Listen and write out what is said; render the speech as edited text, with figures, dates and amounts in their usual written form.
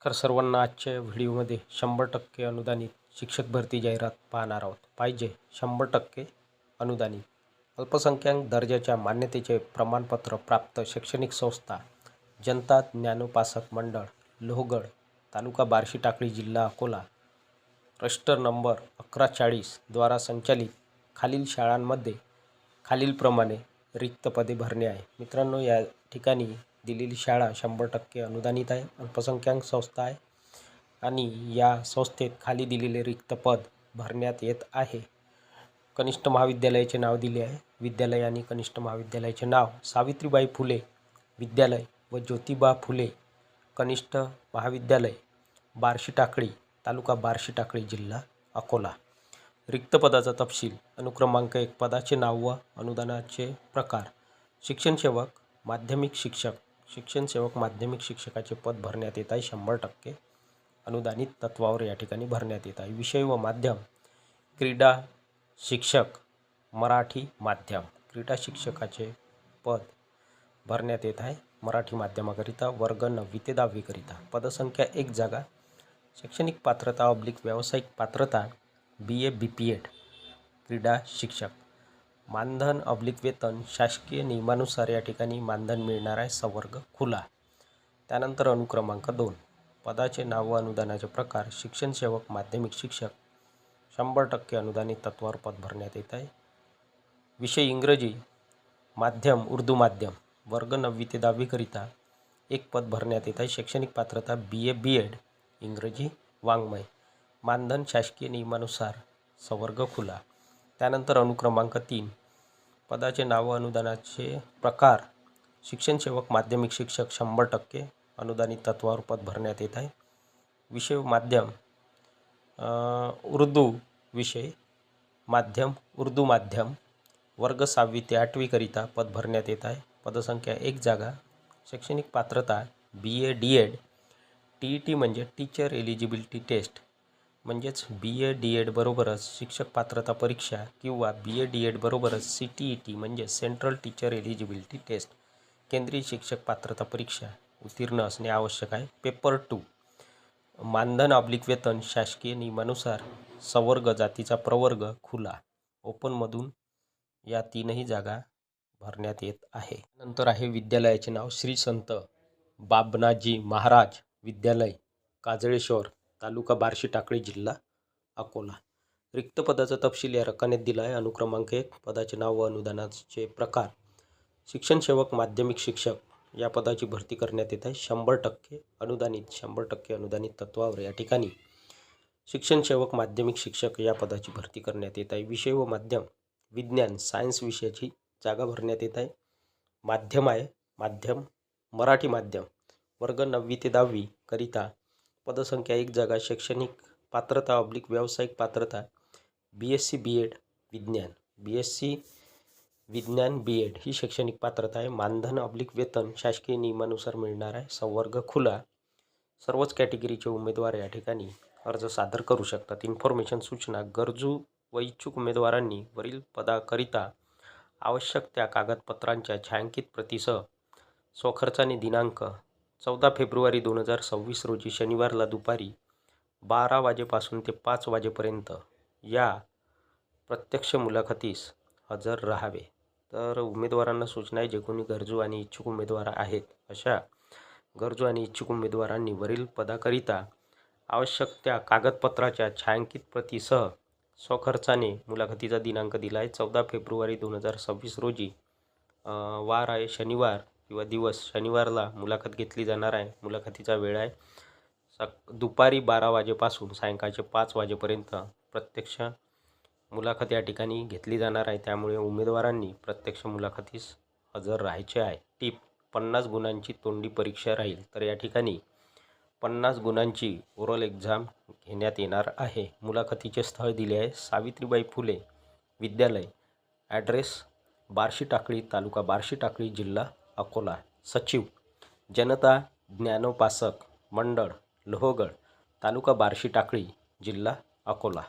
तर सर्वांना आजच्या व्हिडिओमध्ये 100% अनुदानित शिक्षक भरती जाहिरात पाहणार आहोत. पाहिजे 100% अनुदानित अल्पसंख्याक दर्जाच्या मान्यतेचे प्रमाणपत्र प्राप्त शैक्षणिक संस्था जनता ज्ञानोपासक मंडळ लोहगड तालुका बार्शी टाकळी जिल्हा अकोला रजिस्टर नंबर 1140 द्वारा संचालित खालील शाळांमध्ये खालीलप्रमाणे रिक्त पदे भरणे आहे. मित्रांनो, या ठिकाणी दिलेली शाळा 100% अनुदानित आहे, अल्पसंख्याक संस्था आहे आणि या संस्थेत खाली दिलेले रिक्त पद भरण्यात येत आहे. कनिष्ठ महाविद्यालयाचे नाव दिले आहे. विद्यालय आणि कनिष्ठ महाविद्यालयाचे नाव सावित्रीबाई फुले विद्यालय व ज्योतिबा फुले कनिष्ठ महाविद्यालय बार्शी टाकळी तालुका बार्शी टाकळी जिल्हा अकोला. रिक्त पदाचा तपशील. अनुक्रमांक 1 पदाचे नाव व अनुदानाचे प्रकार. शिक्षण सेवक माध्यमिक शिक्षक. शिक्षण सेवक माध्यमिक शिक्षकाचे पद भरण्यात येत आहे. 100% अनुदानित तत्वावर या ठिकाणी भरण्यात येत आहे. विषय व माध्यम. क्रीडा शिक्षक मराठी माध्यम. क्रीडा शिक्षकाचे पद भरण्यात येत आहे मराठी माध्यमाकरिता. वर्ग 9वी ते 10वी करिता. पदसंख्या 1 जागा. शैक्षणिक पात्रता व्यावसायिक पात्रता BA BPED. क्रीडा शिक्षक. मानधन वेतन शासकीय नियमानुसार या ठिकाणी मानधन मिळणार आहे. संवर्ग खुला. त्यानंतर अनुक्रमांक 2 पदाचे नाव व अनुदानाचे प्रकार. शिक्षण सेवक माध्यमिक शिक्षक 100% अनुदानित तत्वावर पद भरण्यात येत आहे. विषय इंग्रजी माध्यम उर्दू माध्यम. वर्ग 9वी ते 10वी करिता 1 पद भरण्यात येत आहे. शैक्षणिक पात्रता BA BEd इंग्रजी वाङ्मय. मानधन शासकीय नियमानुसार. संवर्ग खुला. त्यानंतर अनुक्रमांक 3 पदाचे नाव व अनुदानाचे प्रकार. शिक्षण सेवक माध्यमिक शिक्षक 100% अनुदानित तत्वावर पद भरण्यात येत आहे. विषय माध्यम उर्दू विषय माध्यम उर्दू माध्यम. वर्ग 6वी ते 8वी करिता पद भरण्यात येत आहे. पदसंख्या 1 जागा. शैक्षणिक पात्रता BA DEd. TET म्हणजे टीचर एलिजिबिलिटी टेस्ट म्हणजेच BA DEd बरोबरच शिक्षक पात्रता परीक्षा किंवा BA DEd बरोबरच CTET म्हणजे सेंट्रल टीचर एलिजिबिलिटी टेस्ट केंद्रीय शिक्षक पात्रता परीक्षा उत्तीर्ण असणे आवश्यक आहे. पेपर 2 मानधन वेतन शासकीय नियमानुसार. संवर्ग जातीचा प्रवर्ग खुला. ओपनमधून या 3ही जागा भरण्यात येत आहे. नंतर आहे विद्यालयाचे नाव. श्री संत बाबनाजी महाराज विद्यालय काजळेश्वर तालुका बार्शी टाकळी जिल्हा अकोला. रिक्त पदाचा तपशील या रकान्यात दिला आहे. अनुक्रमांक 1 पदाचे नाव व अनुदानाचे प्रकार. शिक्षण सेवक माध्यमिक शिक्षक या पदाची भरती करण्यात येत आहे. 100% अनुदानित. 100% अनुदानित तत्वावर या ठिकाणी शिक्षण सेवक माध्यमिक शिक्षक या पदाची भरती करण्यात येत आहे. विषय व माध्यम विज्ञान सायन्स विषयाची जागा भरण्यात येत आहे. माध्यम आहे माध्यम मराठी माध्यम. वर्ग 9वी ते 10वी करिता. पदसंख्या 1 जागा. शैक्षणिक पात्रता व्यावसायिक पात्रता BSc BEd विज्ञान. BSc विज्ञान BEd ही शैक्षणिक पात्रता आहे. मानधन वेतन शासकीय नियमानुसार मिळणार आहे. संवर्ग खुला. सर्वच कॅटेगरीचे उमेदवार या ठिकाणी अर्ज सादर करू शकतात. इन्फॉर्मेशन सूचना. गरजू व इच्छुक उमेदवारांनी वरील पदाकरिता आवश्यक त्या कागदपत्रांच्या छायांकित प्रतीसह स्वखर्चाने दिनांक 14 फेब्रुवारी 2026 रोजी शनिवारला दुपारी 12 वाजेपासून ते 5 वाजेपर्यंत या प्रत्यक्ष मुलाखतीस हजर राहावे. तर उमेदवारांना सूचना आहे, जे कोणी गरजू आणि इच्छुक उमेदवार आहेत अशा गरजू आणि इच्छुक उमेदवारांनी वरील पदाकरिता आवश्यक त्या कागदपत्राच्या छायांकित प्रतीसह स्वखर्चाने मुलाखतीचा दिनांक दिला आहे 14 फेब्रुवारी 2026 रोजी. वार आहे शनिवार किंवा दिवस शनिवारला मुलाखत घेतली जाणार आहे. मुलाखतीचा वेळ आहे दुपारी 12 वाजेपासून सायंकाळचे 5 वाजेपर्यंत प्रत्यक्ष मुलाखत या ठिकाणी घेतली जाणार आहे. त्यामुळे उमेदवारांनी प्रत्यक्ष मुलाखतीस हजर राहायचे आहे. टिप: 50 गुणांची तोंडी परीक्षा राहील. तर या ठिकाणी 50 गुणांची ओरल एक्झाम घेण्यात येणार आहे. मुलाखतीचे स्थळ दिले आहे सावित्रीबाई फुले विद्यालय. ॲड्रेस बार्शी टाकळी तालुका बार्शी टाकळी जिल्हा अकोला. सचिव जनता ज्ञानोपासक मंडळ लोहगड तालुका बार्शी टाकळी जिल्हा अकोला.